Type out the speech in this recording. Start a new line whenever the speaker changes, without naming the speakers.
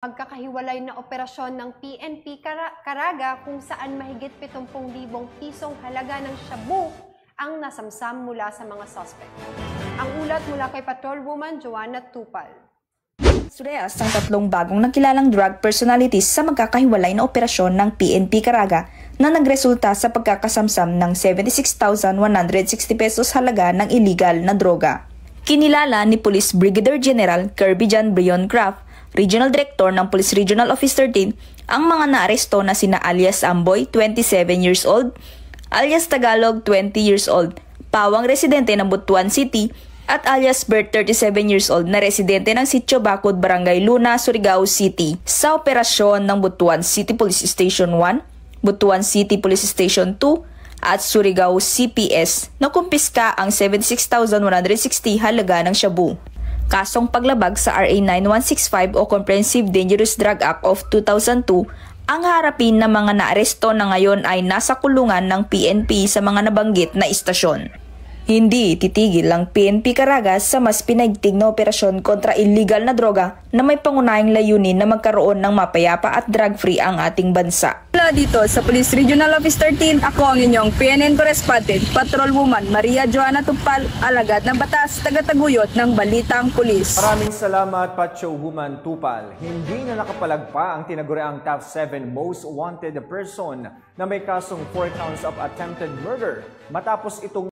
Magkakahiwalay na operasyon ng PNP Caraga kung saan mahigit 70,000 pisong halaga ng shabu ang nasamsam mula sa mga suspect. Ang ulat mula kay Patrolwoman Joanna Tupal.
Surehas ang tatlong bagong nakilalang drug personalities sa magkakahiwalay na operasyon ng PNP Caraga na nagresulta sa pagkakasamsam ng 76,160 pesos halaga ng illegal na droga. Kinilala ni Police Brigadier General Kirby John Brion Craft, Regional Director ng Police Regional Office 13, ang mga naaresto na sina alias Amboy, 27 years old, alias Tagalog, 20 years old, pawang residente ng Butuan City, at alias Bert, 37 years old, na residente ng Sitio Bacud, Barangay Luna, Surigao City, sa operasyon ng Butuan City Police Station 1, Butuan City Police Station 2, at Surigao CPS na kumpiska ang 76,160 halaga ng shabu. Kasong paglabag sa RA 9165 o Comprehensive Dangerous Drug Act of 2002, ang harapin ng mga naaresto na ngayon ay nasa kulungan ng PNP sa mga nabanggit na istasyon. Hindi titigil ang PNP Caraga sa mas pinaigting na operasyon kontra illegal na droga na may pangunahing layunin na magkaroon ng mapayapa at drug-free ang ating bansa.
Mula dito sa Police Regional Office 13, ako ang inyong PNN Correspondent, Patrolwoman Maria Joanna Tupal, alagad ng batas, tagataguyod ng Balitang Pulis.
Maraming salamat, Patrolwoman Tupal. Hindi na nakapalagpa ang tinaguriang top 7 most wanted person na may kasong 4 counts of attempted murder matapos itong